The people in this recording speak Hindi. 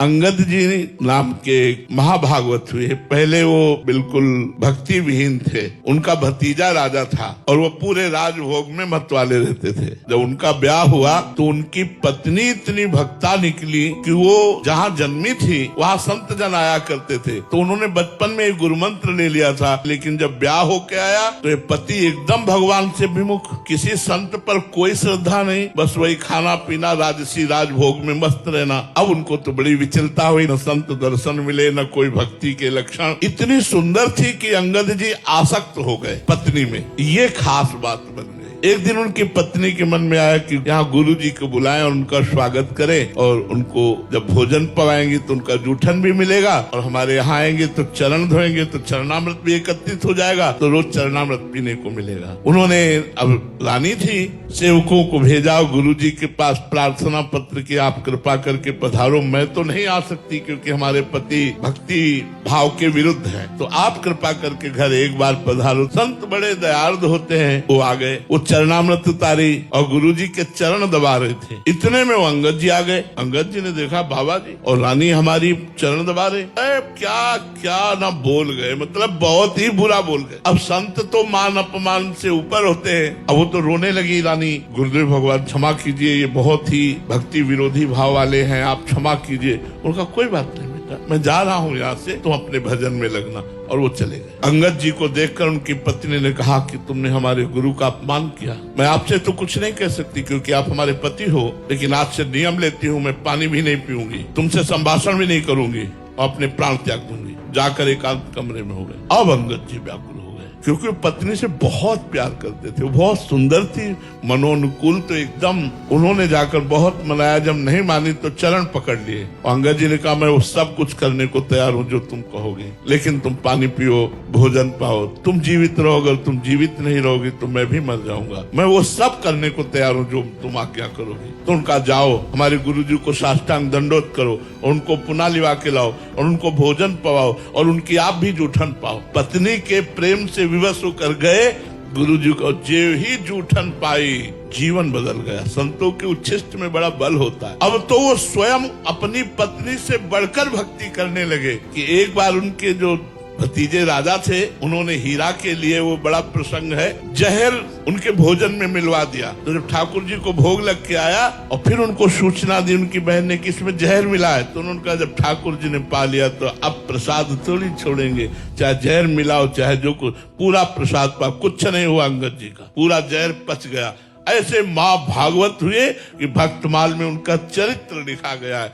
अंगद जी नाम के महाभागवत हुए। पहले वो बिल्कुल भक्ति विहीन थे। उनका भतीजा राजा था और वो पूरे राजभोग में मत वाले रहते थे। जब उनका ब्याह हुआ तो उनकी पत्नी इतनी भक्ता निकली कि वो जहाँ जन्मी थी वहाँ संत जन आया करते थे। तो उन्होंने बचपन में एक गुरु मंत्र ले लिया था, लेकिन जब ब्याह होके आया तो ये पति एकदम भगवान से विमुख, किसी संत पर कोई श्रद्धा नहीं, बस वही खाना पीना राजसी राजभोग में मस्त रहना। अब उनको तो बड़ी विचलता हुई, न संत दर्शन मिले न कोई भक्ति के लक्षण। इतनी सुंदर थी कि अंगद जी आसक्त हो गए पत्नी में। ये खास बात बन गई। एक दिन उनकी पत्नी के मन में आया कि यहाँ गुरु जी को बुलाएं और उनका स्वागत करें, और उनको जब भोजन पवाएंगे तो उनका जूठन भी मिलेगा, और हमारे यहाँ आएंगे तो चरण धोएंगे तो चरणामृत भी एकत्रित हो जाएगा, तो रोज चरणामृत पीने को मिलेगा। उन्होंने, अब रानी थी, सेवकों को भेजा गुरु जी के पास प्रार्थना पत्र की, आप कृपा करके पधारो। मैं तो नहीं आ सकती क्योंकि हमारे पति भक्ति भाव के विरुद्ध है, तो आप कृपा करके घर एक बार पधारो। संत बड़े दयार्द होते हैं। वो आ गए, वो चरणामृत उतारी और गुरुजी के चरण दबा रहे थे। इतने में वो अंगद जी आ गए। अंगद जी ने देखा बाबा जी और रानी हमारी चरण दबा रहे, क्या क्या ना बोल गए, मतलब बहुत ही बुरा बोल गए। अब संत तो मान अपमान से ऊपर होते हैं। अब वो तो रोने लगी रानी, गुरुदेव भगवान क्षमा कीजिए, ये बहुत ही भक्ति विरोधी भाव वाले हैं, आप क्षमा कीजिए। उनका कोई बात नहीं बेटा, मैं जा रहा हूँ यहाँ से, तुम अपने भजन में लगना। और वो चले गए। अंगद जी को देखकर उनकी पत्नी ने कहा कि तुमने हमारे गुरु का अपमान किया। मैं आपसे तो कुछ नहीं कह सकती क्योंकि आप हमारे पति हो, लेकिन आज से नियम लेती हूँ, मैं पानी भी नहीं पीऊंगी, तुमसे संभाषण भी नहीं करूंगी और अपने प्राण त्याग दूंगी। जाकर एकांत कमरे में हो गए। अब अंगद जी व्याकुल हो गए क्योंकि वो पत्नी से बहुत प्यार करते थे। वो बहुत सुंदर थी, मनोनुकूल, तो एकदम उन्होंने जाकर बहुत मनाया। जब नहीं मानी तो चरण पकड़ लिए। अंगद जी ने कहा मैं वो सब कुछ करने को तैयार हूँ जो तुम कहोगे, लेकिन तुम पानी पियो, भोजन पाओ, तुम जीवित रहो। अगर तुम जीवित नहीं रहोगे तो मैं भी मर जाऊंगा। मैं वो सब करने को तैयार हूँ जो तुम आज्ञा करोगे। तो उनका जाओ, हमारे गुरु जी को साष्टांग दंडोत करो और उनको पुनः लिवा के लाओ और उनको भोजन पवाओ और उनकी आप भी जूठन पाओ। पत्नी के प्रेम से विवश होकर गए। गुरु जी को जे ही जूठन पाई, जीवन बदल गया। संतों के उच्छिष्ट में बड़ा बल होता है। अब तो वो स्वयं अपनी पत्नी से बढ़कर भक्ति करने लगे कि एक बार उनके जो भतीजे राजा थे, उन्होंने हीरा के लिए, वो बड़ा प्रसंग है, जहर उनके भोजन में मिलवा दिया। तो जब ठाकुर जी को भोग लग के आया और फिर उनको सूचना दी उनकी बहन ने कि इसमें जहर मिला है, तो उन्होंने कहा जब ठाकुर जी ने पा लिया तो अब प्रसाद थोड़ी छोड़ेंगे, चाहे जहर मिलाओ चाहे जो कुछ, पूरा प्रसाद पा। कुछ नहीं हुआ अंगद जी का, पूरा जहर पच गया। ऐसे माँ भागवत हुए कि भक्तमाल में उनका चरित्र लिखा गया है।